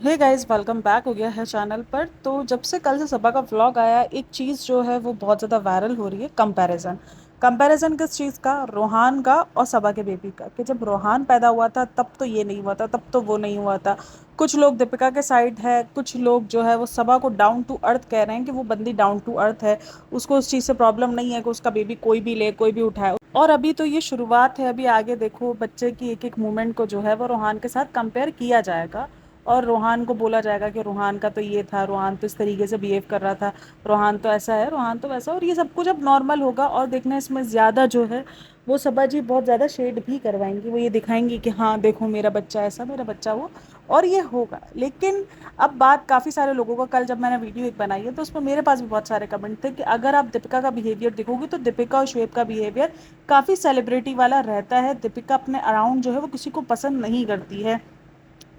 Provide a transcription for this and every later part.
Hey guys, welcome back हो गया है चैनल पर। तो जब से कल से सबा का व्लॉग आया, एक चीज़ जो है वो बहुत ज़्यादा वायरल हो रही है। कंपैरिजन। कंपैरिजन किस चीज़ का? रोहान का और सबा के बेबी का। कि जब रोहान पैदा हुआ था तब तो ये नहीं हुआ था, तब तो वो नहीं हुआ था। कुछ लोग दीपिका के साइड है, कुछ लोग जो है वो सबा को डाउन टू अर्थ कह रहे हैं कि वो बंदी डाउन टू अर्थ है। उसको उस चीज़ से प्रॉब्लम नहीं है कि उसका बेबी कोई भी ले, कोई भी उठाए। और अभी तो ये शुरुआत है, अभी आगे देखो बच्चे की एक एक मूवमेंट को जो है वो रोहान के साथ कंपेयर किया जाएगा। और रोहान को बोला जाएगा कि रोहान का तो ये था, रोहान तो इस तरीके से बिहेव कर रहा था, रोहान तो ऐसा है, रोहान तो वैसा। और ये सब कुछ अब नॉर्मल होगा। और देखना इसमें ज़्यादा जो है वो सबाजी बहुत ज़्यादा शेड भी करवाएंगी। वो ये दिखाएंगी कि हाँ देखो मेरा बच्चा ऐसा, मेरा बच्चा वो। और ये होगा। लेकिन अब बात काफ़ी सारे लोगों का, कल जब मैंने वीडियो एक बनाई है तो उसमें मेरे पास भी बहुत सारे कमेंट थे कि अगर आप दीपिका का बिहेवियर देखोगे तो दीपिका और शुएब का बिहेवियर काफ़ी सेलिब्रिटी वाला रहता है। दीपिका अपने अराउंड जो है वो किसी को पसंद नहीं करती है,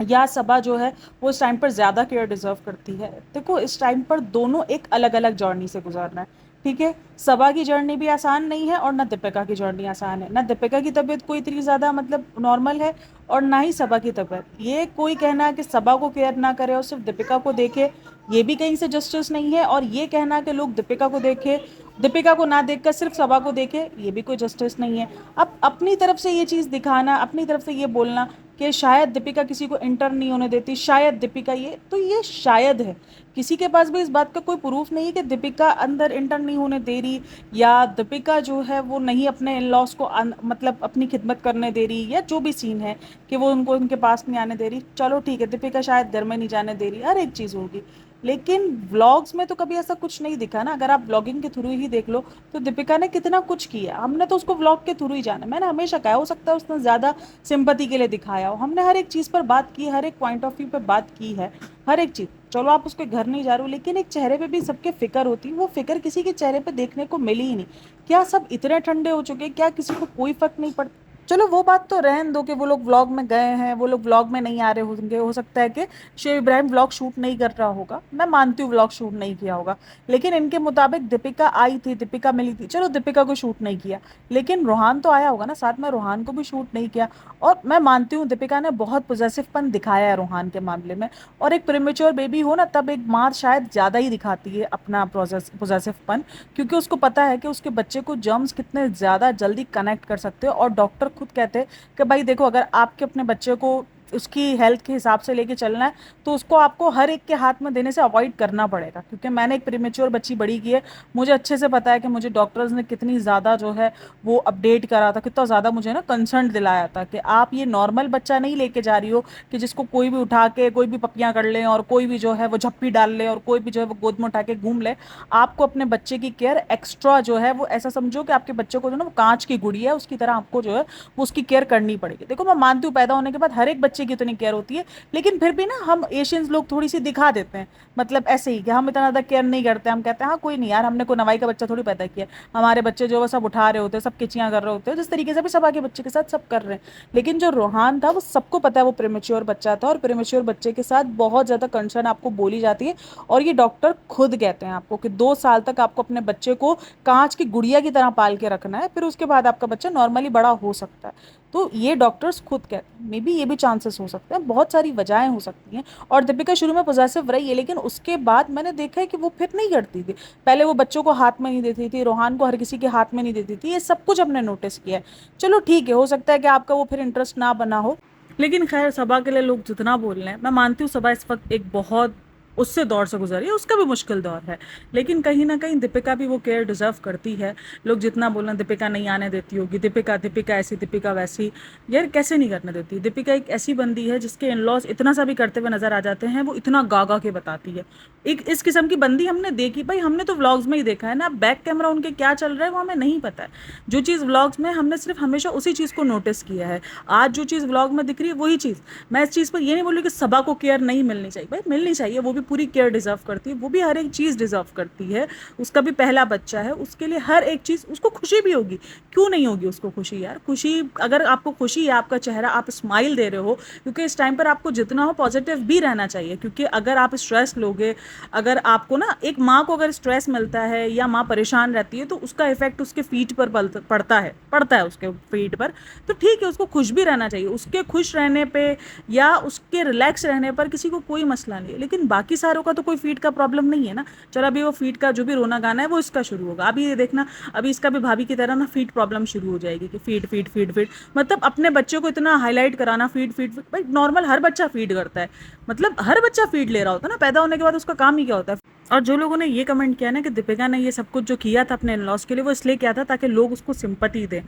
या सबा जो है वो इस टाइम पर ज़्यादा केयर डिजर्व करती है। देखो इस टाइम पर दोनों एक अलग अलग जर्नी से गुजरना है। ठीक है, सबा की जर्नी भी आसान नहीं है और ना दीपिका की जर्नी आसान है। ना दीपिका की तबीयत कोई इतनी ज़्यादा मतलब नॉर्मल है, और ना ही सबा की तबीयत। ये कोई कहना है कि सबा को केयर ना करे और सिर्फ दीपिका को देखे, ये भी कहीं से जस्टिस नहीं है। और ये कहना कि लोग दीपिका को देखे, दीपिका को ना देखकर सिर्फ सबा को देखे, ये भी कोई जस्टिस नहीं है। अब अपनी तरफ से ये चीज़ दिखाना, अपनी तरफ से ये बोलना कि शायद दीपिका किसी को इंटर नहीं होने देती, शायद दीपिका ये शायद है। किसी के पास भी इस बात का कोई प्रूफ नहीं है कि दीपिका अंदर इंटर नहीं होने दे रही, या दीपिका जो है वो नहीं अपने इन लॉस को मतलब अपनी खिदमत करने दे रही, या जो भी सीन है कि वो उनको उनके पास नहीं आने दे रही। चलो ठीक है, दीपिका शायद घर में नहीं जाने दे रही, हर एक चीज़ होगी। लेकिन व्लॉग्स में तो कभी ऐसा कुछ नहीं दिखा ना। अगर आप व्लॉगिंग के थ्रू ही देख लो तो दीपिका ने कितना कुछ किया, हमने तो उसको व्लॉग के थ्रू ही जाना। मैंने हमेशा कहा हो सकता है उसने ज़्यादा सिंपति के लिए दिखाया हो, हमने हर एक चीज़ पर बात की, हर एक पॉइंट ऑफ व्यू पर बात की है, हर एक चीज़। चलो आप उसके घर नहीं जा रहे हो, लेकिन एक चेहरे पे भी सबके फिक्र होती है, वो फिक्र किसी के चेहरे पे देखने को मिली ही नहीं। क्या सब इतने ठंडे हो चुके हैं? क्या किसी को कोई फर्क नहीं पड़ता? चलो वो बात तो रहन दो कि वो लोग व्लॉग में गए हैं, वो लोग व्लॉग में नहीं आ रहे होंगे, हो सकता है कि शेव इब्राहिम व्लॉग शूट नहीं कर रहा होगा, मैं मानती हूँ व्लॉग शूट नहीं किया होगा। लेकिन इनके मुताबिक दीपिका आई थी, दीपिका मिली थी, चलो दीपिका को शूट नहीं किया, लेकिन रोहान तो आया होगा ना साथ में, रोहान को भी शूट नहीं किया। और मैं मानती हूँ दीपिका ने बहुत पोजेसिवपन दिखाया है रोहान के मामले में। और एक प्रीमेच्योर बेबी हो ना, तब एक माँ शायद ज़्यादा ही दिखाती है अपना पोजेसिवपन, क्योंकि उसको पता है कि उसके बच्चे को जर्म्स कितने ज़्यादा जल्दी कनेक्ट कर सकते हो। और डॉक्टर खुद कहते हैं कि भाई देखो, अगर आपके अपने बच्चे को उसकी हेल्थ के हिसाब से लेके चलना है तो उसको आपको हर एक के हाथ में देने से अवॉइड करना पड़ेगा। क्योंकि मैंने एक प्रीमेच्योर बच्ची बड़ी की है, मुझे अच्छे से पता है कि मुझे डॉक्टर्स ने कितनी ज़्यादा जो है वो अपडेट करा था, कितना ज़्यादा मुझे ना कंसर्न दिलाया था कि आप ये नॉर्मल बच्चा नहीं लेके जा रही हो कि जिसको कोई भी उठा के कोई भी पपियाँ कर ले और कोई भी जो है वो झप्पी डाल ले और कोई भी जो है वो गोद में उठा के घूम ले। आपको अपने बच्चे की केयर एक्स्ट्रा जो है वो ऐसा समझो कि आपके बच्चे को जो ना वो कांच की गुड़िया है, उसकी तरह आपको जो है वो उसकी केयर करनी पड़ेगी। देखो मैं मानती हूँ पैदा होने के बाद हर एक बच्चे की इतनी केयर होती है, लेकिन फिर भी ना हम एशियंस लोग थोड़ी सी दिखा देते हैं, मतलब ऐसे ही कि हम इतना ज़्यादा केयर नहीं करते। हम कहते हैं हाँ कोई नहीं यार, हमने कोई नवाई का बच्चा थोड़ी पैदा किया, हमारे बच्चे जो वो सब उठा रहे होते हैं, सब किचियाँ कर रहे होते हैं, जिस तरीके से भी सबा के बच्चे के साथ सब कर रहे हैं। लेकिन जो रोहान था वो सबको पता है वो प्रीमेच्योर बच्चा था, और प्रीमेच्योर बच्चे के साथ बहुत ज़्यादा कंसर्न आपको बोली जाती है। और ये डॉक्टर खुद कहते हैं आपको कि 2 साल तक आपको अपने बच्चे को कांच की गुड़िया की तरह पाल के रखना है, फिर उसके बाद आपका बच्चा नॉर्मली बड़ा हो सकता है। तो ये डॉक्टर्स खुद कहते हैं। मे बी ये भी चांसेस हो सकते हैं, बहुत सारी वजहें हो सकती हैं। और दीपिका शुरू में पॉजिटिव रही है, लेकिन उसके बाद मैंने देखा है कि वो फिर नहीं करती थी। पहले वो बच्चों को हाथ में नहीं देती थी, रोहान को हर किसी के हाथ में नहीं देती थी, ये सब कुछ हमने नोटिस किया है। चलो ठीक है, हो सकता है कि आपका वो फिर इंटरेस्ट ना बना हो। लेकिन खैर, सभा के लिए लोग जितना बोल रहे हैं, मैं मानती हूँ सभा इस वक्त एक बहुत उससे दौर से गुजर रही है, उसका भी मुश्किल दौर है। लेकिन कहीं ना कहीं दीपिका भी वो केयर डिजर्व करती है। लोग जितना बोलना दीपिका नहीं आने देती होगी, दीपिका दीपिका ऐसी, दीपिका वैसी, यार कैसे नहीं करने देती? दीपिका एक ऐसी बंदी है जिसके इन लॉज इतना सा भी करते हुए नजर आ जाते हैं, वो इतना गागा के बताती है। एक इस किस्म की बंदी हमने देखी भाई, हमने तो व्लॉग्स में ही देखा है ना, बैक कैमरा उनके क्या चल रहा है वो हमें नहीं पता है। जो चीज़ व्लॉग्स में हमने सिर्फ हमेशा उसी चीज़ को नोटिस किया है, आज जो चीज़ व्लॉग में दिख रही है वही चीज़। मैं इस चीज़ पर ये नहीं बोल रही कि सबा को केयर नहीं मिलनी चाहिए, भाई मिलनी चाहिए, वो भी पूरी केयर डिजर्व करती है, वो भी हर एक चीज़ डिजर्व करती है। उसका भी पहला बच्चा है, उसके लिए हर एक चीज़, उसको खुशी भी होगी, क्यों नहीं होगी उसको खुशी यार। खुशी, अगर आपको खुशी है, आपका चेहरा, आप स्माइल दे रहे हो, क्योंकि इस टाइम पर आपको जितना हो पॉजिटिव भी रहना चाहिए। क्योंकि अगर आप स्ट्रेस लोगे, अगर आपको ना, एक माँ को अगर स्ट्रेस मिलता है या माँ परेशान रहती है तो उसका इफेक्ट उसके फीट पर पड़ता है उसके फीट पर। तो ठीक है, उसको खुश भी रहना चाहिए, उसके खुश रहने पे या उसके रिलैक्स रहने पर किसी को कोई मसला नहीं है। लेकिन बाकी सारों का तो कोई फीट का प्रॉब्लम नहीं है ना। चलो अभी वो फीट का जो भी रोना गाना है वो इसका शुरू होगा, अभी ये देखना, अभी इसका भी भाभी की तरह ना फीट प्रॉब्लम शुरू हो जाएगी कि फीट फीट फीट फीट। मतलब अपने बच्चों को इतना हाईलाइट कराना, फीट फीट फीट, भाई नॉर्मल हर बच्चा फीड करता है, मतलब हर बच्चा फीड ले रहा होता है ना, पैदा होने के बाद उसका काम ही क्या होता है। और जो लोगों ने ये कमेंट किया ना कि दीपिका ने ये सब कुछ जो किया था अपने लॉस के लिए, वो इसलिए किया था ताकि लोग उसको सिंपैथी दें।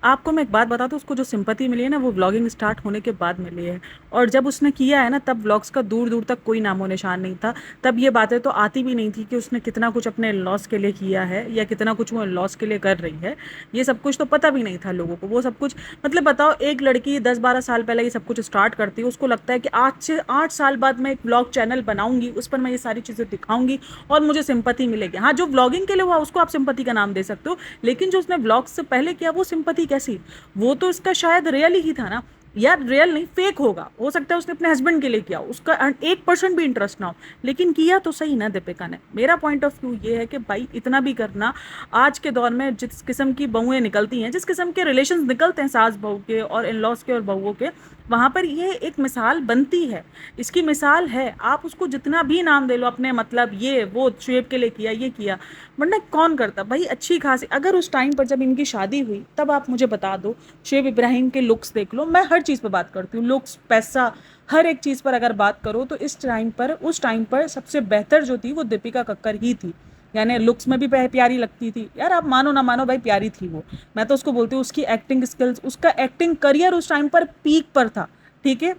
आपको मैं एक बात बता दूं, उसको जो सिंपैथी मिली है ना, वो व्लॉगिंग स्टार्ट होने के बाद मिली है। और जब उसने किया है ना, तब व्लॉग्स का दूर दूर तक कोई नामो निशान नहीं था। तब ये बातें तो आती भी नहीं थी कि उसने कितना कुछ अपने लॉस के लिए किया है या कितना कुछ वो लॉस के लिए कर रही है। ये सब कुछ तो पता भी नहीं था लोगों को। वो सब कुछ, मतलब बताओ, एक लड़की 10-12 साल पहले ये सब कुछ स्टार्ट करती है, उसको लगता है कि आज से 8 साल बाद मैं एक व्लॉग चैनल बनाऊंगी, उस पर मैं ये सारी चीज़ें दिखाऊंगी और मुझे सिंपैथी मिलेगी। हाँ, जो व्लॉगिंग के लिए हुआ उसको आप सिंपैथी का नाम दे सकते हो, लेकिन जो उसने व्लॉग से पहले किया वो सिंपैथी कैसी? वो तो इसका शायद रियल ही था ना यार। रियल नहीं, फेक होगा, हो सकता है उसने अपने हस्बैंड के लिए किया, उसका 1% भी इंटरेस्ट ना हो, लेकिन किया तो सही ना दीपिका ने। मेरा पॉइंट ऑफ व्यू ये है कि भाई इतना भी करना, आज के दौर में जिस किस्म की बहुएं निकलती हैं, जिस किस्म के रिलेशन निकलते हैं सास बहू के और इन लॉज के और बहुओं के, वहाँ पर ये एक मिसाल बनती है, इसकी मिसाल है। आप उसको जितना भी नाम दे लो अपने, मतलब ये वो शुएब के लिए किया, ये किया, वरना कौन करता भाई। अच्छी खासी, अगर उस टाइम पर जब इनकी शादी हुई तब आप मुझे बता दो, शुएब इब्राहिम के लुक्स देख लो, मैं हर चीज़ पर बात करती हूँ, लुक्स, पैसा, हर एक चीज़ पर अगर बात करो तो इस टाइम पर, उस टाइम पर सबसे बेहतर जो थी वो दीपिका कक्कर ही थी। यानी लुक्स में भी प्यारी लगती थी यार, आप मानो ना मानो भाई, प्यारी थी वो। मैं तो उसको बोलती हूँ, उसकी एक्टिंग स्किल्स, उसका एक्टिंग करियर उस टाइम पर पीक पर था, ठीक है।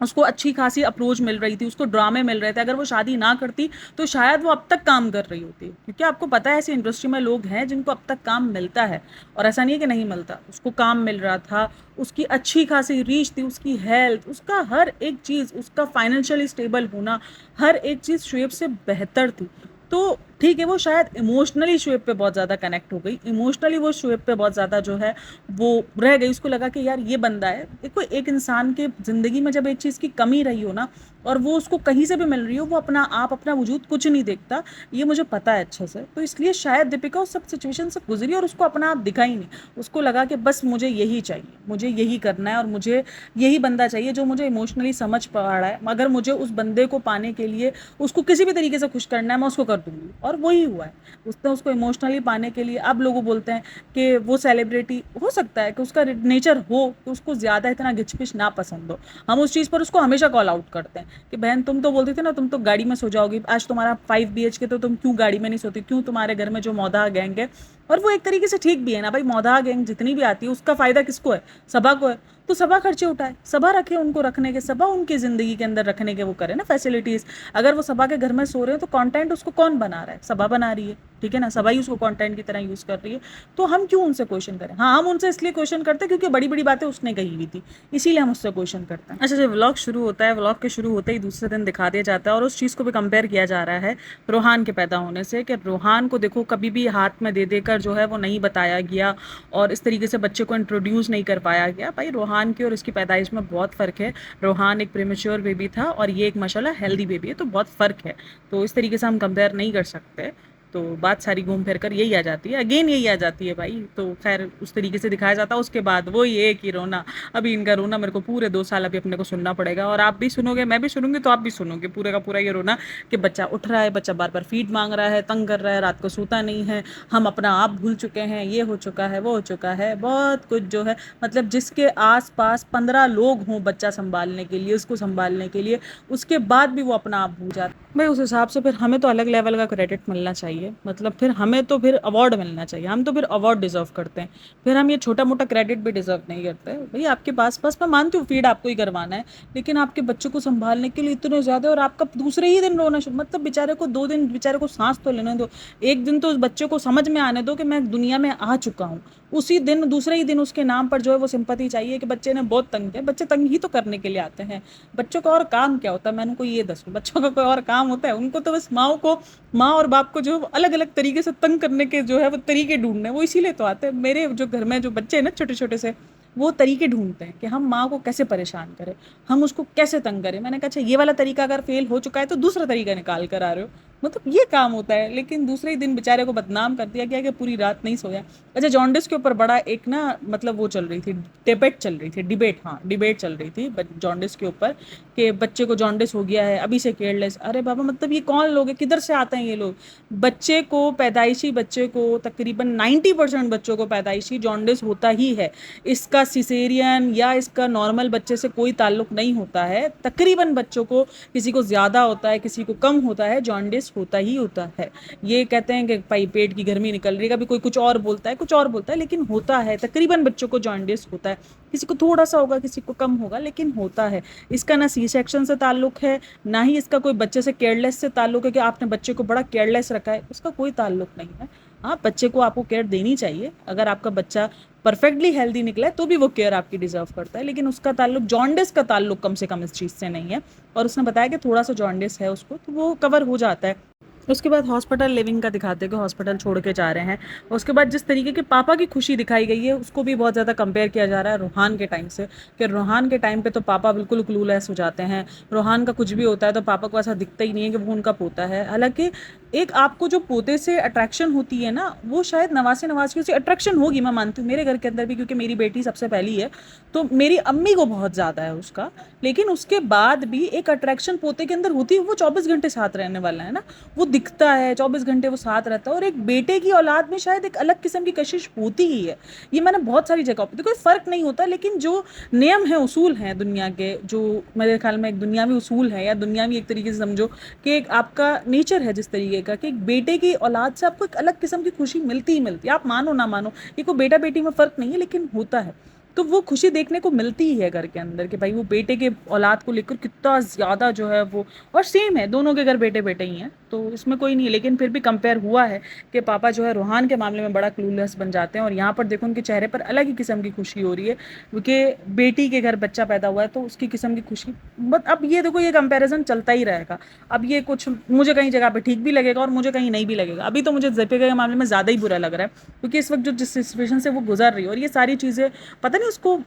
उसको अच्छी खासी अप्रोच मिल रही थी, उसको ड्रामे मिल रहे थे। अगर वो शादी ना करती तो शायद वो अब तक काम कर रही होती, क्योंकि आपको पता है ऐसी इंडस्ट्री में लोग हैं जिनको अब तक काम मिलता है, और ऐसा नहीं है कि नहीं मिलता। उसको काम मिल रहा था, उसकी अच्छी खासी रीच थी, उसकी हेल्थ, उसका हर एक चीज़, उसका फाइनेंशियली स्टेबल होना, हर एक चीज़ शुएब से बेहतर थी। तो ठीक है, वो शायद इमोशनली शुएब पे बहुत ज़्यादा कनेक्ट हो गई, इमोशनली वो शुएब पे बहुत ज़्यादा जो है वो रह गई। उसको लगा कि यार ये बंदा है। देखो, एक इंसान के ज़िंदगी में जब एक चीज़ की कमी रही हो ना, और वो उसको कहीं से भी मिल रही हो, वो अपना आप, अपना वजूद कुछ नहीं देखता, ये मुझे पता है अच्छे से। तो इसलिए शायद दीपिका उस सब सिचुएशन से गुजरी और उसको अपना आप दिखा ही नहीं। उसको लगा कि बस मुझे यही चाहिए, मुझे यही करना है, और मुझे यही बंदा चाहिए जो मुझे इमोशनली समझ पा रहा है। अगर मुझे उस बंदे को पाने के लिए उसको किसी भी तरीके से खुश करना है, मैं उसको कर दूंगी, और वही हुआ है। उसने उसको इमोशनली पाने के लिए, अब लोग बोलते हैं कि वो सेलिब्रिटी, हो सकता है कि उसका नेचर हो कि उसको ज़्यादा इतना घिचपिच ना पसंद हो। हम उस चीज़ पर उसको हमेशा कॉल आउट करते हैं कि बहन, तुम तो बोलती थी ना तुम तो गाड़ी में सो जाओगी, आज तुम्हारा 5 BHK, तो तुम क्यों गाड़ी में नहीं सोती, क्यों तुम्हारे घर में जो मौदा गैंग है। और वो एक तरीके से ठीक भी है ना भाई, मौदा गैंग जितनी भी आती है उसका फ़ायदा किसको है? सभा को है। तो सभा खर्चे उठाए, सभा रखे उनको रखने के, सभा उनकी ज़िंदगी के अंदर रखने के वो करे ना फैसिलिटीज़। अगर वो सभा के घर में सो रहे हैं तो कंटेंट उसको कौन बना रहा है? सभा बना रही है, ठीक है ना, सभा ही उसको कंटेंट की तरह यूज़ कर रही है। तो हम क्यों उनसे क्वेश्चन करें? हाँ, हम उनसे इसलिए क्वेश्चन करते हैं क्योंकि बड़ी बड़ी बातें उसने कही हुई थी, इसीलिए हम उससे क्वेश्चन करते हैं। अच्छा, जब व्लॉग शुरू होता है, व्लॉग के शुरू होते ही दूसरे दिन दिखा दिया जाता है, और उस चीज़ को भी कंपेयर किया जा रहा है रोहान के पैदा होने से, कि रोहान को देखो कभी भी हाथ में दे देकर जो है वो नहीं बताया गया, और इस तरीके से बच्चे को इंट्रोड्यूस नहीं कर पाया गया। भाई रोहान की और इसकी पैदाइश में बहुत फ़र्क है। रोहान एक प्रीमेच्योर बेबी था और ये एक माशाल्लाह हेल्दी बेबी है, तो बहुत फ़र्क है। तो इस तरीके से हम कंपेयर नहीं कर सकते। तो बात सारी घूम फिर कर यही आ जाती है, अगेन यही आ जाती है भाई। तो खैर उस तरीके से दिखाया जाता है। उसके बाद वो ये कि रोना, अभी इनका रोना मेरे को पूरे 2 साल अभी अपने को सुनना पड़ेगा, और आप भी सुनोगे, मैं भी सुनूंगी, तो आप भी सुनोगे पूरे का पूरा ये रोना कि बच्चा उठ रहा है, बच्चा बार बार फीड मांग रहा है, तंग कर रहा है, रात को सोता नहीं है, हम अपना आप भूल चुके हैं, ये हो चुका है, वो हो चुका है, बहुत कुछ जो है, मतलब जिसके आस पास 15 लोग हों बच्चा संभालने के लिए, उसको संभालने के लिए, उसके बाद भी वो अपना आप भूल जाता है। भाई उस हिसाब से फिर हमें तो अलग लेवल का क्रेडिट मिलना चाहिए। चाहिए, मतलब फिर हमें तो फिर अवार्ड मिलना चाहिए, हम तो फिर अवार्ड डिजर्व करते हैं, फिर हम ये छोटा मोटा क्रेडिट भी डिजर्व नहीं करते। भाई आपके पास पास मैं मानती हूँ फीड आपको ही करवाना है, लेकिन आपके बच्चों को संभालने के लिए इतने ज़्यादा, और आपका दूसरे ही दिन रोना शुरू, मतलब बेचारे को 2 दिन बेचारे को सांस तो लेने दो, एक दिन तो उस बच्चे को समझ में आने दो कि मैं दुनिया में आ चुका हूँ। उसी दिन दूसरे ही दिन उसके नाम पर जो है वो सिंपैथी चाहिए कि बच्चे ने बहुत तंग किया। बच्चे तंग ही तो करने के लिए आते हैं, बच्चों का और काम क्या होता है, मैंने को ये दसो, बच्चों का कोई और काम होता है? उनको तो बस माओ को, माँ और बाप को जो अलग अलग तरीके से तंग करने के जो है वो तरीके ढूंढने, वो इसीलिए तो आते हैं। मेरे जो घर में जो बच्चे हैं ना छोटे छोटे से, वो तरीके ढूंढते हैं कि हम माँ को कैसे परेशान करें, हम उसको कैसे तंग करें। मैंने कहा अच्छा ये वाला तरीका अगर फेल हो चुका है तो दूसरा तरीका निकाल कर आ रहे हो, मतलब ये काम होता है। लेकिन दूसरे ही दिन बेचारे को बदनाम कर दिया गया कि पूरी रात नहीं सोया। अच्छा जॉन्डिस के ऊपर बड़ा एक ना मतलब वो चल रही थी, डिबेट चल रही थी, डिबेट, हाँ डिबेट चल रही थी जॉन्डिस के ऊपर, कि बच्चे को जॉन्डिस हो गया है अभी से केयरलेस। अरे बाबा मतलब ये कौन लोग हैं, किधर से आते हैं ये लोग? बच्चे को, पैदाइशी बच्चे को तकरीबन 90% बच्चों को पैदाइशी जॉन्डिस होता ही है। इसका सिसेरियन या इसका नॉर्मल बच्चे से कोई ताल्लुक नहीं होता है। तकरीबन बच्चों को, किसी को ज़्यादा होता है किसी को कम होता है, जॉन्डिस होता ही होता है। ये कहते हैं कि भाई पेट की गर्मी निकल रही है, कभी कोई कुछ और बोलता है, कुछ और बोलता है, लेकिन होता है। तकरीबन बच्चों को जॉन्डिस होता है, किसी को थोड़ा सा होगा किसी को कम होगा, लेकिन होता है। इसका ना सी सेक्शन से ताल्लुक है, ना ही इसका कोई बच्चे से केयरलेस से ताल्लुक है कि आपने बच्चे को बड़ा केयरलेस रखा है, उसका कोई ताल्लुक नहीं है। हाँ बच्चे को आपको केयर देनी चाहिए, अगर आपका बच्चा परफेक्टली हेल्दी निकला है तो भी वो केयर आपकी डिजर्व करता है, लेकिन उसका ताल्लुक, जॉन्डिस का ताल्लुक कम से कम इस चीज़ से नहीं है। और उसने बताया कि थोड़ा सा जॉन्डिस है उसको, तो वो कवर हो जाता है। उसके बाद हॉस्पिटल लिविंग का दिखाते हैं कि हॉस्पिटल छोड़ के जा रहे हैं। उसके बाद जिस तरीके के पापा की खुशी दिखाई गई है उसको भी बहुत ज़्यादा कंपेयर किया जा रहा है रूहान के टाइम से, कि रूहान के टाइम पे तो पापा बिल्कुल क्लूलेस हो जाते हैं, रूहान का कुछ भी होता है तो पापा को ऐसा दिखता ही नहीं है कि वो उनका पोता है। हालांकि एक आपको जो पोते से अट्रैक्शन होती है ना, वो शायद नवासी नवासियों से अट्रैक्शन होगी, मैं मानती हूँ मेरे घर के अंदर भी, क्योंकि मेरी बेटी सबसे पहली है तो मेरी अम्मी को बहुत ज़्यादा है उसका। लेकिन उसके बाद भी एक अट्रैक्शन पोते के अंदर होती है, वो 24 घंटे साथ रहने वाला है ना, वो दिखता है 24 घंटे वो साथ रहता है। और एक बेटे की औलाद में शायद एक अलग किस्म की कशिश होती ही है। ये मैंने बहुत सारी जगह पे, कोई फर्क नहीं होता, लेकिन जो नियम है उसूल हैं दुनिया के, जो मेरे ख्याल में एक दुनियावी उसूल है, या दुनियावी एक तरीके से समझो कि एक आपका नेचर है जिस तरीके का, कि एक बेटे की औलाद से आपको एक अलग किस्म की खुशी मिलती ही मिलती है। आप मानो ना मानो, ये कोई बेटा बेटी में फर्क नहीं है, लेकिन होता है। तो वो खुशी देखने को मिलती ही है घर के अंदर, कि भाई वो बेटे के औलाद को लेकर कितना ज़्यादा जो है वो, और सेम है दोनों के घर बेटे बेटे ही हैं तो इसमें कोई नहीं है। लेकिन फिर भी कंपेयर हुआ है कि पापा जो है रूहान के मामले में बड़ा क्लूलेस बन जाते हैं, और यहाँ पर देखो उनके चेहरे पर अलग ही किस्म की खुशी हो रही है, क्योंकि बेटी के घर बच्चा पैदा हुआ है तो उसकी किस्म की खुशी। बट अब ये देखो ये कंपैरिजन चलता ही रहेगा। अब ये कुछ मुझे कहीं जगह पे ठीक भी लगेगा और मुझे कहीं नहीं भी लगेगा। अभी तो मुझे दीपिका के मामले में ज़्यादा ही बुरा लग रहा है, क्योंकि इस वक्त जो जिस सिचुएशन से वो गुजर रही है, और ये सारी चीज़ें पता नहीं उसको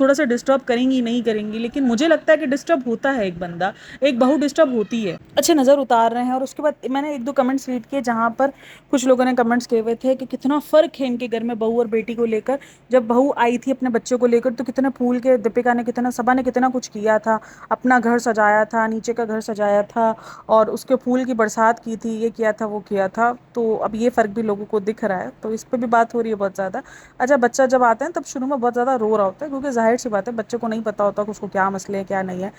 थोड़ा सा डिस्टर्ब करेंगी नहीं करेंगी, लेकिन मुझे लगता है कि डिस्टर्ब होता है एक बंदा, एक बहू डिस्टर्ब होती है। अच्छे नज़र उतार रहे हैं। और उसके बाद मैंने एक दो कमेंट्स रीड किए जहाँ पर कुछ लोगों ने कमेंट्स किए हुए थे कि कितना फ़र्क है इनके घर में बहू और बेटी को लेकर। जब बहू आई थी अपने बच्चे को लेकर तो कितने फूल के, दीपिका ने कितना, सबा ने कितना कुछ किया था, अपना घर सजाया था, नीचे का घर सजाया था, और उसके फूल की बरसात की थी, ये किया था वो किया था। तो अब ये फ़र्क भी लोगों को दिख रहा है, तो इस पर भी बात हो रही है बहुत ज़्यादा। अच्छा बच्चा जब आता है तब शुरू में बहुत ज़्यादा रो रहा होता है, क्योंकि जाहिर सी बात है बच्चे को नहीं पता होता कि उसको क्या मसले हैं क्या नहीं है।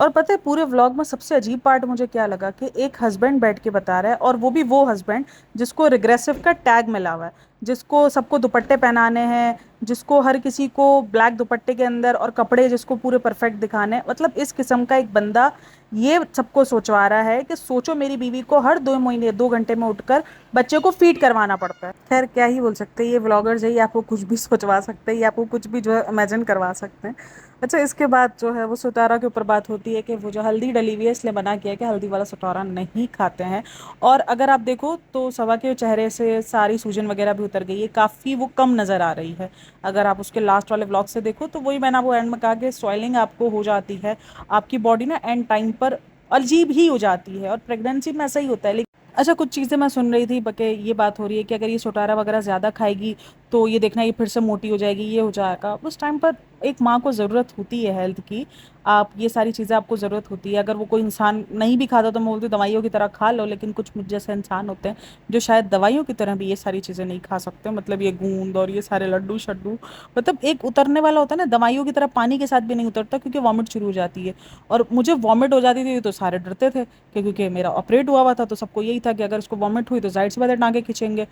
और पता है पूरे व्लॉग में सबसे अजीब पार्ट मुझे क्या लगा, कि एक हस्बैंड बैठ के बता रहा है, और वो भी वो हस्बैंड जिसको रिग्रेसिव का टैग मिला हुआ है, जिसको सबको दुपट्टे पहनाने हैं, जिसको हर किसी को ब्लैक दुपट्टे के अंदर और कपड़े जिसको पूरे परफेक्ट दिखाने हैं। मतलब इस किस्म का एक बंदा ये सबको सोचवा रहा है कि सोचो मेरी बीवी को हर 2 महीने 2 घंटे में उठकर बच्चे को फीड करवाना पड़ता है। खैर क्या ही बोल सकते हैं, ये व्लॉगर्स है, ये आपको कुछ भी सोचवा सकते हैं, ये आपको कुछ भी जो है इमेजिन करवा सकते हैं। अच्छा इसके बाद जो है वो सुतारा के ऊपर बात होती है कि वो जो हल्दी डली हुई है इसलिए मना किया कि हल्दी वाला सुतारा नहीं खाते हैं। और अगर आप देखो तो सवा के चेहरे से सारी सूजन वगैरह भी उतर गई है, काफ़ी वो कम नज़र आ रही है। अगर आप उसके लास्ट वाले व्लॉग से देखो तो वही मैंने वो एंड में कहा कि स्वेलिंग आपको हो जाती है, आपकी बॉडी ना एंड टाइम पर अजीब ही हो जाती है, और प्रेगनेंसी में ऐसा ही होता है। लेकिन अच्छा कुछ चीज़ें मैं सुन रही थी बके, ये बात हो रही है कि अगर ये सोटारा वगैरह ज़्यादा खाएगी तो ये देखना ये फिर से मोटी हो जाएगी, ये हो जाएगा। उस टाइम पर एक माँ को ज़रूरत होती है हेल्थ की। आप ये सारी चीज़ें आपको ज़रूरत होती है। अगर वो कोई इंसान नहीं भी खाता तो मैं बोलती हूँ दवाइयों की तरह खा लो, लेकिन कुछ मुझ जैसे इंसान होते हैं जो शायद दवाइयों की तरह भी ये सारी चीज़ें नहीं खा सकते, मतलब ये गूंद और ये सारे लड्डू शड्डू। मतलब एक उतरने वाला होता है ना दवाइयों की तरह, पानी के साथ भी नहीं उतरता, क्योंकि वॉमिट शुरू हो जाती है। और मुझे वॉमिट हो जाती थी तो सारे डरते थे कि क्योंकि मेरा ऑपरेट हुआ था तो सबको यही था कि अगर उसको वॉमिट हुई तो जाहिर सी बात है टांगे खींचेंगे।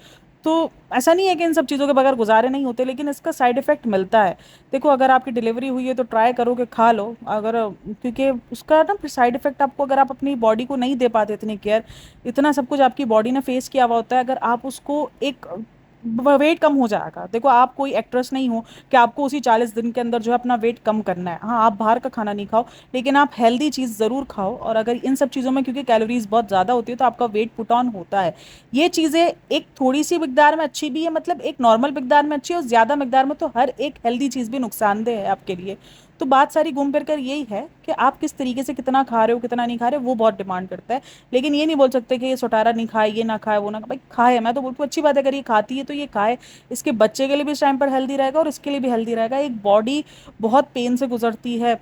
तो ऐसा नहीं है कि इन सब चीज़ों के बगैर गुजारे नहीं होते, लेकिन इसका साइड इफेक्ट मिलता है। देखो अगर आपकी डिलीवरी हुई है तो ट्राई करो कि खा लो, अगर क्योंकि उसका ना फिर साइड इफेक्ट आपको, अगर आप अपनी बॉडी को नहीं दे पाते इतनी केयर, इतना सब कुछ आपकी बॉडी ने फेस किया हुआ होता है, अगर आप उसको एक वेट कम हो जाएगा। देखो आप कोई एक्ट्रेस नहीं हो कि आपको उसी 40 दिन के अंदर जो है अपना वेट कम करना है। हाँ आप बाहर का खाना नहीं खाओ, लेकिन आप हेल्दी चीज़ ज़रूर खाओ। और अगर इन सब चीज़ों में क्योंकि कैलोरीज बहुत ज़्यादा होती है तो आपका वेट पुट ऑन होता है। ये चीज़ें एक थोड़ी सी मिकदार में अच्छी भी है, मतलब एक नॉर्मल मिकदार में अच्छी है, और ज़्यादा मिकदार में तो हर एक हेल्दी चीज़ भी नुकसानदेह है आपके लिए। तो बात सारी घूम फिर कर यही है कि आप किस तरीके से कितना खा रहे हो कितना नहीं खा रहे हो, वो बहुत डिमांड करता है। लेकिन ये नहीं बोल सकते कि ये सोटारा नहीं खाए, ये ना खाए, वो ना खाए। भाई खाए, मैं तो बोलती हूँ अच्छी बात है, अगर ये खाती है तो ये खाए। इसके बच्चे के लिए भी इस टाइम पर हेल्दी रहेगा और इसके लिए भी हेल्दी रहेगा। एक बॉडी बहुत पेन से गुजरती है,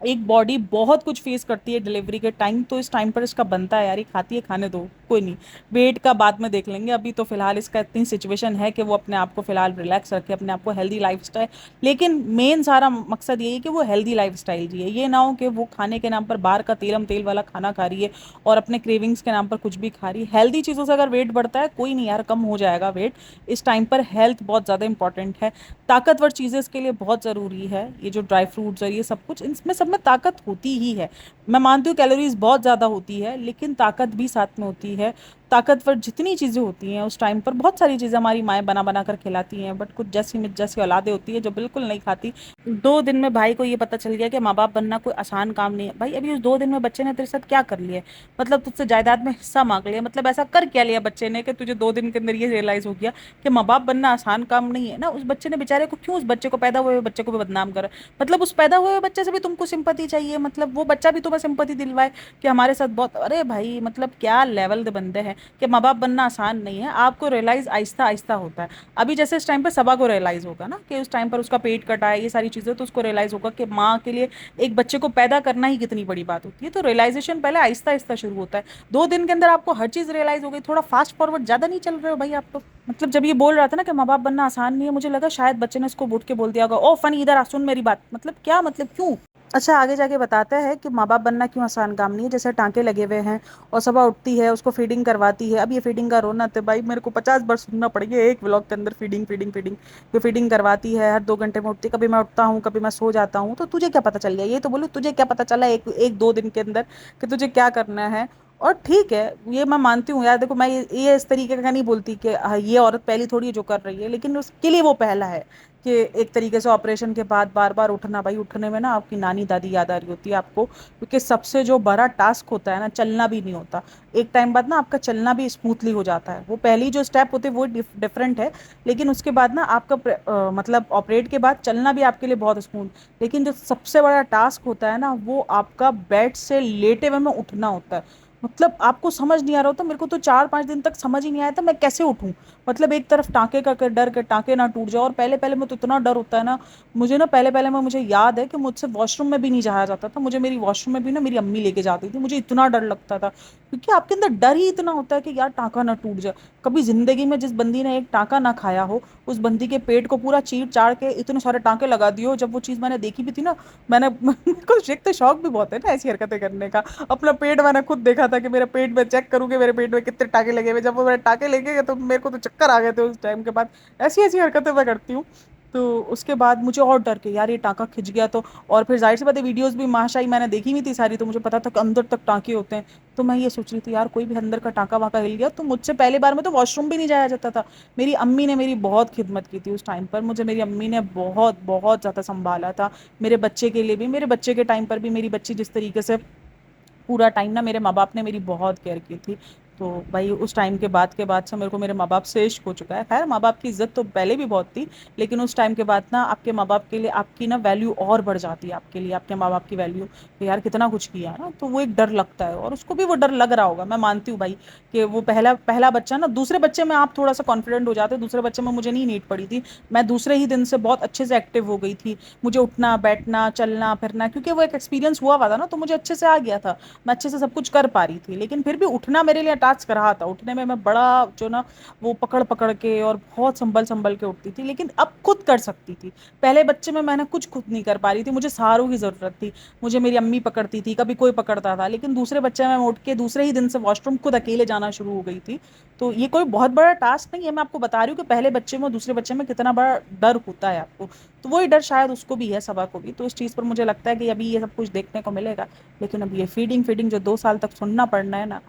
एक बॉडी बहुत कुछ फेस करती है डिलीवरी के टाइम, तो इस टाइम पर इसका बनता है यार ये खाती है, खाने दो, कोई नहीं। वेट का बाद में देख लेंगे, अभी तो फिलहाल इसका इतनी सिचुएशन है कि वो अपने आप को फिलहाल रिलैक्स रखे, अपने आप को हेल्दी लाइफस्टाइल। लेकिन मेन सारा मकसद यही है कि वो हेल्दी लाइफस्टाइल जिए, ये ना हो कि वो खाने के नाम पर बाहर का तेलम तेल वाला खाना खा रही है और अपने क्रेविंग्स के नाम पर कुछ भी खा रही है। हेल्दी चीज़ों से अगर वेट बढ़ता है कोई नहीं यार, कम हो जाएगा वेट। इस टाइम पर हेल्थ बहुत ज़्यादा इंपॉर्टेंट है। ताकतवर चीज़ें इसके लिए बहुत ज़रूरी है, ये जो ड्राई फ्रूट्स और ये सब कुछ, इनमें सब में ताकत होती ही है। मैं मानती हूँ कैलोरीज बहुत ज़्यादा होती है, लेकिन ताकत भी साथ में होती है। ताकतवर जितनी चीज़ें होती हैं उस टाइम पर, बहुत सारी चीज़ें हमारी माएँ बना बना कर खिलाती हैं, बट कुछ जैसी मिर्च जैसी औलादें होती है जो बिल्कुल नहीं खाती। 2 दिन में भाई को ये पता चल गया कि माँ बाप बनना कोई आसान काम नहीं है। भाई अभी उस 2 दिन में बच्चे ने तेरे साथ क्या कर लिया है? मतलब तुझसे जायदाद में हिस्सा मांग लिया, मतलब ऐसा कर क्या लिया बच्चे ने कि तुझे 2 दिन के अंदर ये रियलाइज हो गया कि माँ बाप बनना आसान काम नहीं है ना। उस बच्चे ने बेचारे को क्यों, उस बच्चे को, पैदा हुए हुए बच्चे को भी बदनाम करा? मतलब उस पैदा हुए हुए बच्चे से भी तुमको सिंपति चाहिए, मतलब वो बच्चा भी तुम्हें सिंपति दिलवाए कि हमारे साथ बहुत, अरे भाई मतलब क्या लेवल दे बंदे हैं कि माँ बाप बनना आसान नहीं है। आपको रियलाइज आहिस्ता आहिस्ता होता है। अभी जैसे इस टाइम पर सबा को रियलाइज होगा ना कि उस टाइम पर उसका पेट कटा है, ये सारी चीजें, तो उसको रियलाइज होगा कि माँ के लिए एक बच्चे को पैदा करना ही कितनी बड़ी बात होती है। तो रियलाइजेशन पहले आहिस्ता आहिस्ता शुरू होता है। 2 दिन के अंदर आपको हर चीज रियलाइज हो गई, थोड़ा फास्ट फॉरवर्ड ज्यादा नहीं चल रहे हो भाई आप तो। मतलब जब ये बोल रहा था ना कि माँ बाप बनना आसान नहीं है, मुझे लगा शायद बच्चे ने इसको उठ के बोल दिया होगा, ओ फनी इधर आ सुन मेरी बात, मतलब क्या, मतलब क्यों। अच्छा आगे जाके बताता है कि माँ बाप बनना क्यों आसान काम नहीं है। जैसे टांके लगे हुए हैं और सुबह उठती है, उसको फीडिंग करवाती है। अब ये फीडिंग का रोना तो भाई मेरे को 50 बार सुनना पड़ेगा एक व्लॉग के अंदर, फीडिंग फीडिंग फीडिंग। ये फीडिंग करवाती है, हर 2 घंटे में उठती है, कभी मैं उठता हूँ कभी मैं सो जाता हूँ। तो तुझे क्या पता चल गया, ये तो बोलो तुझे क्या पता चला एक एक 2 दिन के अंदर कि तुझे क्या करना है। और ठीक है ये मैं मानती हूँ यार, देखो मैं ये इस तरीके का नहीं बोलती कि हाँ, ये औरत पहली थोड़ी है जो कर रही है, लेकिन उसके लिए वो पहला है कि एक तरीके से ऑपरेशन के बाद बार बार उठना। भाई उठने में ना आपकी नानी दादी याद आ रही होती है आपको, क्योंकि सबसे जो बड़ा टास्क होता है ना, चलना भी नहीं होता। एक टाइम बाद ना आपका चलना भी स्मूथली हो जाता है। वो पहली जो स्टेप होते हैं वो डिफरेंट है, लेकिन उसके बाद ना आपका मतलब ऑपरेट के बाद चलना भी आपके लिए बहुत स्मूथ। लेकिन जो सबसे बड़ा टास्क होता है ना, वो आपका बेड से लेटे हुए में उठना होता है। मतलब आपको समझ नहीं आ रहा होता, मेरे को तो 4-5 दिन तक समझ ही नहीं आया था मैं कैसे उठूं। मतलब एक तरफ टाँके का डर के टाँके ना टूट जाए, और पहले पहले में तो इतना डर होता है ना। मुझे ना पहले पहले में मुझे याद है कि मुझसे वॉशरूम में भी नहीं जाया जाता था, मुझे मेरी वॉशरूम में भी ना मेरी अम्मी लेके जाती थी, मुझे इतना डर लगता था, क्योंकि आपके अंदर डर ही इतना होता है कि यार टाँका ना टूट जाए। कभी जिंदगी में जिस बंदी ने एक टाँका ना खाया हो, उस बंदी के पेट को पूरा चीर चाड़ के इतने सारे टाँके लगा दिए हो। जब वो चीज़ मैंने देखी भी थी ना, मैंने मेरे को एक तो शौक भी बहुत है ना ऐसी हरकतें करने का। अपना पेट मैंने खुद देखा था कि मेरे पेट में चेक करूँ कि मेरे पेट में कितने टाके लगे हुए। जब वो मेरे टाके लगे गए तो मेरे को तो चक्कर आ गए थे उस टाइम के बाद। ऐसी ऐसी हरकतें मैं करती हूँ। तो उसके बाद मुझे और डर के यार ये टाँका खिंच गया तो। और फिर जाहिर सी बात है वीडियोस भी महाशाई मैंने देखी हुई थी सारी, तो मुझे पता था कि अंदर तक टाँके होते हैं। तो मैं ये सोच रही थी यार कोई भी अंदर का टाँका वाका हिल गया तो मुझसे पहली बार में तो वॉशरूम भी नहीं जाया जाता था। मेरी अम्मी ने मेरी बहुत खिदमत की थी उस टाइम पर, मुझे मेरी अम्मी ने बहुत बहुत ज़्यादा संभाला था। मेरे बच्चे के लिए भी, मेरे बच्चे के टाइम पर भी मेरी बच्ची जिस तरीके से पूरा टाइम ना मेरे माँ बाप ने मेरी बहुत केयर की थी। तो भाई उस टाइम के बाद से मेरे को मेरे माँ बाप से इश्क हो चुका है। खैर माँ बाप की इज्जत तो पहले भी बहुत थी, लेकिन उस टाइम के बाद ना आपके माँ बाप के लिए आपकी ना वैल्यू और बढ़ जाती है, आपके लिए आपके माँ बाप की वैल्यू कि यार कितना कुछ किया है ना, तो वो एक डर लगता है। और उसको भी वो डर लग रहा होगा, मैं मानती हूँ भाई, कि वो पहला पहला बच्चा ना, दूसरे बच्चे में आप थोड़ा सा कॉन्फिडेंट हो जाते, दूसरे बच्चे में मुझे नहीं नीड पड़ी थी। मैं दूसरे ही दिन से बहुत अच्छे से एक्टिव हो गई थी, मुझे उठना बैठना चलना फिरना, क्योंकि वो एक एक्सपीरियंस हुआ था ना, तो मुझे अच्छे से आ गया था, मैं अच्छे से सब कुछ कर पा रही थी। लेकिन फिर भी उठना मेरे लिए टास्क रहा था, उठने में मैं बड़ा जो ना वो पकड़ पकड़ के और बहुत संभल संभल के उठती थी, लेकिन अब खुद कर सकती थी। पहले बच्चे में मैंने कुछ खुद नहीं कर पा रही थी, मुझे सहारों की जरूरत थी, मुझे मेरी अम्मी पकड़ती थी, कभी कोई पकड़ता था। लेकिन दूसरे बच्चे में मैं उठ के दूसरे ही दिन से वॉशरूम खुद अकेले जाना शुरू हो गई थी। तो ये कोई बहुत बड़ा टास्क नहीं है, मैं आपको बता रही हूँ कि पहले बच्चे में और दूसरे बच्चे में कितना बड़ा डर होता है आपको। तो वही डर शायद उसको भी है, सबा को भी। तो इस चीज़ पर मुझे लगता है कि अभी ये सब कुछ देखने को मिलेगा। लेकिन अब ये फीडिंग फीडिंग जो 2 साल तक सुनना पड़ना है ना,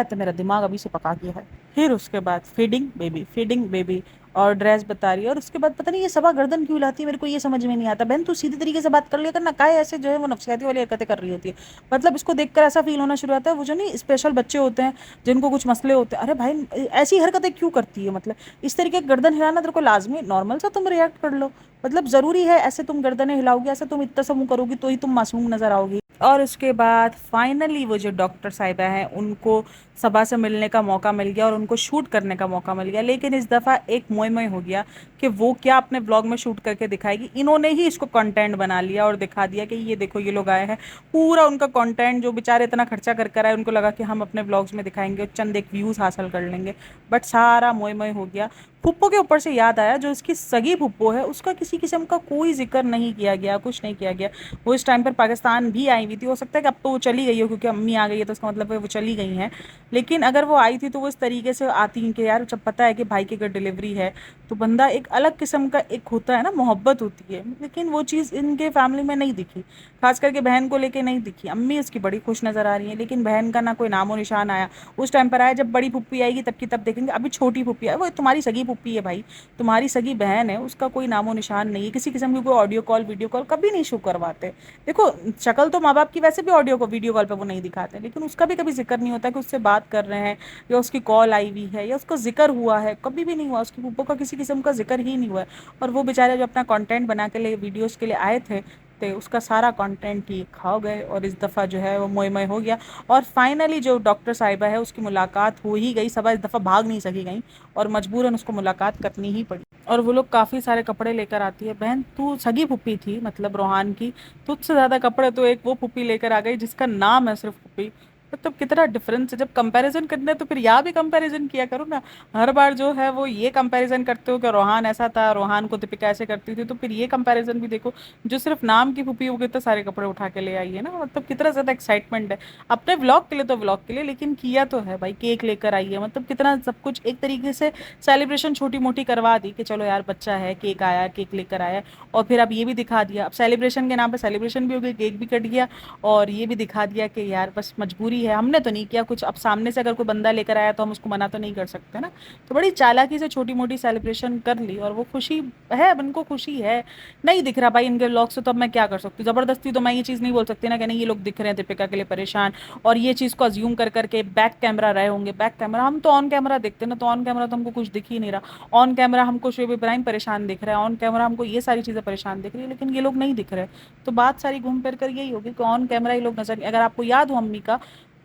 तो मेरा दिमाग अभी से पका गया है। फिर उसके बाद फीडिंग बेबी और ड्रेस बता रही है, और उसके बाद पता नहीं ये सबा गर्दन क्यों हिलाती है, मेरे को ये समझ में नहीं आता। बहन तू सीधे तरीके से बात कर लिया कर ना, काहे ऐसे जो है वो नफसियाती वाली हरकतें कर रही होती है। मतलब इसको देखकर ऐसा फील होना शुरू होता है, वो जो नहीं स्पेशल बच्चे होते हैं जिनको कुछ मसले होते हैं, अरे भाई ऐसी हरकतें क्यों करती है, मतलब इस तरीके का गर्दन हिलाना तेरे को लाजमी नॉर्मल सा तुम रिएक्ट कर लो। मतलब जरूरी है ऐसे तुम गर्दनें हिलाओगी, ऐसे तुम इतना समूह करोगी तो ही तुम मासूम नजर आओगी। और उसके बाद फाइनली वो जो डॉक्टर साहिबा हैं उनको सबा से मिलने का मौका मिल गया और उनको शूट करने का मौका मिल गया। लेकिन इस दफ़ा एक मोह मोह हो गया कि वो क्या अपने ब्लॉग में शूट करके दिखाएगी। इन्होंने ही इसको कंटेंट बना लिया और दिखा दिया कि ये देखो ये लोग आए हैं। पूरा उनका कंटेंट, जो बेचारे इतना खर्चा कर कर आए, उनको लगा कि हम अपने ब्लॉग्स में दिखाएंगे, चंद एक व्यूज़ हासिल कर लेंगे। बट सारा मोह मोह हो गया। फुप्पो के ऊपर से याद आया, जो इसकी सगी फुप्पो है उसका किसी किस्म का कोई जिक्र नहीं किया गया, कुछ नहीं किया गया। वो इस टाइम पर पाकिस्तान भी आई हुई थी, हो सकता है कि अब तो वो चली गई हो, क्योंकि अम्मी आ गई है तो उसका मतलब है वो चली गई हैं। लेकिन अगर वो आई थी तो वो इस तरीके से आती हैं कि यार जब पता है कि भाई की अगर डिलीवरी है तो बंदा एक अलग किस्म का एक होता है ना, मोहब्बत होती है। लेकिन वो चीज़ इनके फैमिली में नहीं दिखी, खास करके बहन को लेके नहीं दिखी। अम्मी उसकी बड़ी खुश नज़र आ रही है, लेकिन बहन का ना कोई नामो निशान आया। उस टाइम पर आया जब बड़ी पुप्पी आएगी तब की तब देखेंगे, अभी छोटी पुप्पी है, वो तुम्हारी सगी पुप्पी है भाई, तुम्हारी सगी बहन है, उसका कोई नामो निशान नहीं है। किसी किस्म की कोई ऑडियो कॉल वीडियो कॉल कभी नहीं शो करवाते। देखो शक्ल तो माँ बाप की वैसे भी ऑडियो को वीडियो कॉल पे वो नहीं दिखाते, लेकिन उसका भी कभी जिक्र नहीं होता कि उससे बात कर रहे हैं या उसकी कॉल आई हुई है या उसका जिक्र हुआ है, कभी भी नहीं हुआ। उसकी पुप्पो का किसी किस्म का जिक्र ही नहीं हुआ है। और वो बेचारे जो अपना कंटेंट बना के लिए वीडियोस के लिए आए थे, तो उसका सारा कंटेंट ही खा गए। और इस दफ़ा जो है वो मोए मोए हो गया। और फाइनली जो डॉक्टर साहिबा है उसकी मुलाकात हो ही गई। सबा इस दफ़ा भाग नहीं सकी गई और मजबूरन उसको मुलाकात करनी ही पड़ी। और वो लोग काफ़ी सारे कपड़े लेकर आती है। बहन तू सगी पुप्पी थी, मतलब रोहान की, तुझसे ज़्यादा कपड़े तो एक वो पुप्पी लेकर आ गई जिसका नाम है सिर्फ पुप्पी। मतलब कितना डिफरेंस है। जब कंपैरिजन करना है तो फिर यहाँ भी कंपैरिजन किया करो ना। हर बार जो है वो ये कंपैरिजन करते हो कि रोहान ऐसा था, रोहान को दीपिका ऐसे करती थी, तो फिर ये कंपैरिजन भी देखो। जो सिर्फ नाम की पुप्पी, वो कितने सारे कपड़े उठा के ले आई है ना, मतलब कितना ज़्यादा एक्साइटमेंट है अपने व्लॉग के लिए। तो व्लॉग के लिए, लेकिन किया तो है भाई, केक लेकर आई है, मतलब कितना सब कुछ एक तरीके से सेलिब्रेशन छोटी मोटी करवा दी कि चलो यार बच्चा है, केक आया, केक लेकर आया। और फिर अब ये भी दिखा दिया, अब सेलिब्रेशन के नाम पे सेलिब्रेशन भी हो गई, केक भी कट गया, और ये भी दिखा दिया कि यार बस मजबूरी है, हमने तो नहीं किया कुछ। अब सामने से अगर कोई बंदा लेकर आया तो हम उसको मना तो नहीं कर सकते ना। तो बड़ी चालाकी से छोटी मोटी सेलिब्रेशन कर ली, और वो खुशी है, अब इनको खुशी है। नहीं दिख रहा भाई इनके व्लॉग से, तो अब मैं क्या कर सकती हूँ, जबरदस्ती तो मैं ये चीज़ नहीं बोल सकती ना कि नहीं ये लोग दिख रहे हैं दीपिका के लिए परेशान, और ये चीज़ को अज्यूम कर करके बैक कैमरा रहे होंगे। बैक कैमरा हम तो ऑन कैमरा देखते हैं ना, तो ऑन कैमरा तो हमको कुछ दिख ही नहीं रहा। ऑन कैमरा हमको शोएब इब्राहिम परेशान दिख रहा है, ऑन कैमरा हमको ये सारी चीज़ें परेशान दिख रही है, लेकिन ये लोग नहीं दिख रहे। तो बात सारी घूम फिर कर यही होगी कि ऑन कैमरा ये लोग नजर। अगर आपको याद हो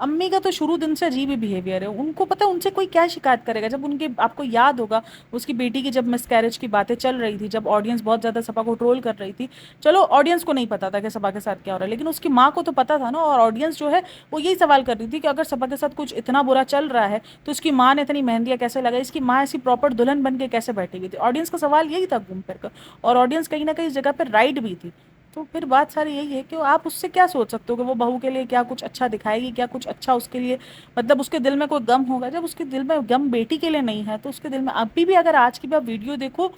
अम्मी का तो शुरू दिन से अजीब ही बिहेवियर है। उनको पता है उनसे कोई क्या शिकायत करेगा। जब उनके, आपको याद होगा उसकी बेटी की जब मिसकैरेज की बातें चल रही थी, जब ऑडियंस बहुत ज़्यादा सपा को ट्रोल कर रही थी, चलो ऑडियंस को नहीं पता था कि सपा के साथ क्या हो रहा है, लेकिन उसकी माँ को तो पता था ना। और ऑडियंस जो है वो यही सवाल कर रही थी कि अगर सपा के साथ कुछ इतना बुरा चल रहा है तो उसकी माँ ने इतनी मेहंदियाँ कैसे लगाई, इसकी माँ ऐसी प्रॉपर दुल्हन बन के कैसे बैठेगी थी। ऑडियंस का सवाल यही था घूम फिर कर। और ऑडियंस कहीं ना कहीं इस जगह पर राइट भी थी। तो फिर बात सारी यही है कि आप उससे क्या सोच सकते हो कि वो बहू के लिए क्या कुछ अच्छा दिखाएगी, क्या कुछ अच्छा उसके लिए, मतलब उसके दिल में कोई गम होगा। जब उसके दिल में गम बेटी के लिए नहीं है तो उसके दिल में अभी भी, अगर आज की भी आप वीडियो देखो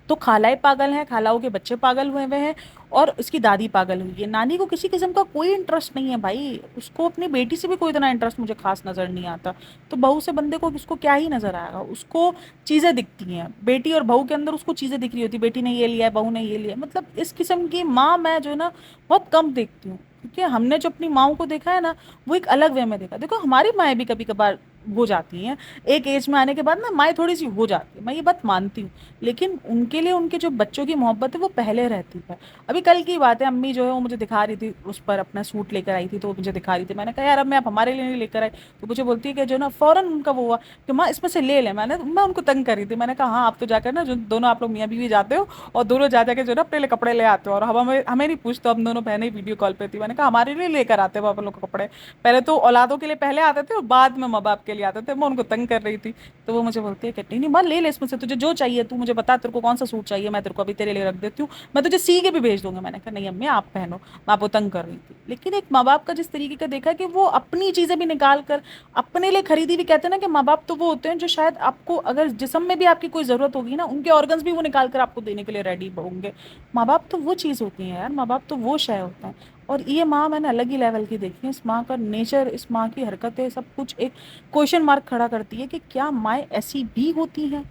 तो खालाएं पागल हैं, खालाओं के बच्चे पागल हुए हैं, और उसकी दादी पागल हुई है। नानी को किसी किस्म का कोई इंटरेस्ट नहीं है भाई, उसको अपनी बेटी से भी कोई इतना इंटरेस्ट मुझे खास नज़र नहीं आता। तो बहू से बंदे को उसको क्या ही नज़र आएगा, उसको चीज़ें दिखती हैं। बेटी और बहू के अंदर उसको चीज़ें दिख रही होती, बेटी ने ये लिया है, बहू ने ये लिया है। मतलब इस किस्म की माँ मैं जो है ना बहुत कम देखती हूँ, क्योंकि हमने जो अपनी माओ को देखा है ना वो एक अलग वे में देखा। देखो हमारी माएँ भी कभी कभार हो जाती हैं। एक एज में आने के बाद ना माएँ थोड़ी-सी हो जाती हैं, मैं ये बात मानती हूँ। लेकिन उनके लिए उनके जो बच्चों की मोहब्बत है वो पहले रहती है। अभी कल की बात है, अम्मी जो है वो मुझे दिखा रही थी, उस पर अपना सूट लेकर आई थी तो वो मुझे दिखा रही थी। मैंने कहा यार अम्मी आप हमारे लिए नहीं लेकर आए? तो मुझे बोलती है कि जो ना फ़ौरन उनका वो हुआ कि माँ इसमें से ले ले। मैं उनको तंग कर रही थी। मैंने कहा हाँ, आप तो जाकर ना जो दोनों आप लोग मियाँ-बीवी जाते हो और दोनों जा के जो है ना अपने लिए कपड़े ले आते हो और हम हमें हमें नहीं पूछते, हम दोनों बहनें वीडियो कॉल पे थी। मैंने कहा हमारे लिए लेकर आते हो आप लोग कपड़े। पहले तो औलादों के लिए पहले आते थे और बाद में माँ-बाप के लिए आते थे। मैं उनको तंग कर रही थी। तो वो मुझे बोलती है कि नहीं, नहीं माँ ले ले इसमें से, तुझे जो चाहिए तू मुझे बता, तेरे को कौन-सा सूट चाहिए, मैं तेरे को अभी तेरे लिए रख देती हूँ। मैं तुझे सी के भी भेज दूँगा। मैंने कहा नहीं अम्मी आप पहनो। मैं आपको तंग कर रही थी। लेकिन एक माँ-बाप का जिस तरीके का देखा कि वो अपनी चीज़ें भी निकाल कर अपने लिए खरीदी भी, कहते हैं ना कि माँ-बाप तो वो होते हैं जो शायद आपको अगर जिस्म में भी आपकी कोई ज़रूरत होगी ना, उनके ऑर्गन्स भी वो निकाल कर आपको देने के लिए रेडी होंगे। माँ-बाप तो वो चीज़ होती हैं यार, माँ-बाप तो वो शय होता है। और ये माँ मैंने अलग ही लेवल की देखी है। इस माँ का नेचर, इस माँ की हरकतें सब कुछ एक क्वेश्चन मार्क खड़ा करती है कि क्या माएँ ऐसी भी होती हैं?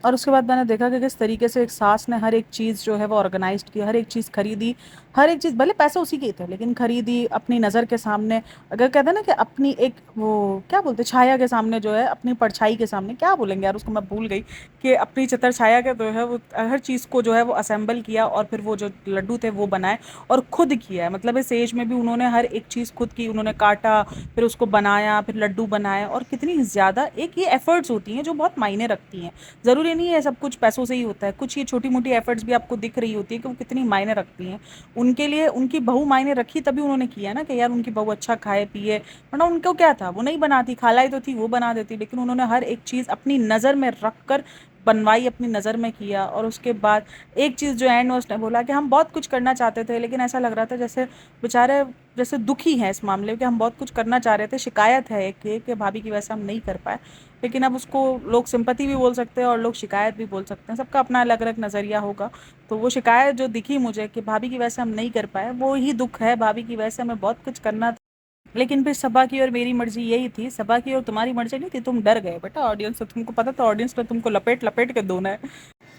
और उसके बाद मैंने देखा कि किस तरीके से एक सास ने हर एक चीज़ जो है वो ऑर्गेनाइज़्ड की, हर एक चीज़ खरीदी, हर एक चीज़ भले पैसे उसी के ही थे लेकिन खरीदी अपनी नज़र के सामने। अगर कहते हैं ना कि अपनी एक वो क्या बोलते हैं छाया के सामने जो है, अपनी परछाई के सामने क्या बोलेंगे यार उसको, मैं भूल गई, कि अपनी चित्र छाया के जो है वो हर चीज़ को जो है वो असेंबल किया और फिर वो जो लड्डू थे वो बनाए और खुद किया है। मतलब इस एज में भी उन्होंने हर एक चीज़ खुद की, उन्होंने काटा, फिर उसको बनाया, फिर लड्डू बनाए और कितनी ज़्यादा एक ये एफ़र्ट्स होती हैं जो बहुत मायने रखती हैं। ज़रूरी नहीं है सब कुछ पैसों से ही होता है, कुछ ये छोटी-मोटी एफ़र्ट्स भी आपको दिख रही होती है कि वो कितनी मायने रखती हैं। उनके लिए उनकी बहू मायने रखी तभी उन्होंने किया ना कि यार उनकी बहू अच्छा खाए-पिए, वरना उनको क्या था, वो नहीं बनाती, खालाई तो थी, वो बना देती, लेकिन उन्होंने हर एक चीज़ अपनी नज़र में रख कर बनवाई, अपनी नज़र में किया। और उसके बाद एक चीज़ जो एंड में उसने बोला कि हम बहुत कुछ करना चाहते थे लेकिन ऐसा लग रहा था जैसे बेचारे जैसे दुखी हैं इस मामले में कि हम बहुत कुछ करना चाह रहे थे, शिकायत है एक कि भाभी की वजह से हम नहीं कर पाए। लेकिन अब उसको लोग सिंपैथी भी बोल सकते हैं और लोग शिकायत भी बोल सकते हैं, सबका अपना अलग-अलग नज़रिया होगा। तो वो शिकायत जो दिखी मुझे कि भाभी की वजह से हम नहीं कर पाए, वो ही दुःख है, भाभी की वजह से हमें बहुत कुछ करना था। लेकिन फिर सबा की और मेरी मर्ज़ी यही थी, सबा की और तुम्हारी मर्ज़ी नहीं थी, तुम डर गए बेटा ऑडियंस से, तुमको पता था ऑडियंस ने तुमको लपेट-लपेट के धोना है।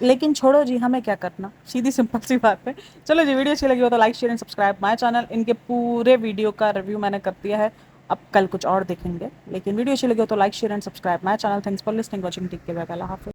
लेकिन छोड़ो जी, हमें क्या करना, सीधी सिंपल सी बात है। चलो जी, वीडियो अच्छी लगी हो तो like, share and subscribe my channel. इनके पूरे वीडियो का रिव्यू मैंने कर दिया है, अब कल कुछ और देखेंगे। लेकिन वीडियो अच्छी लगी हो तो like, share and subscribe my channel. Thanks for listening, watching, take care, bye bye, अल्लाह हाफ़िज़।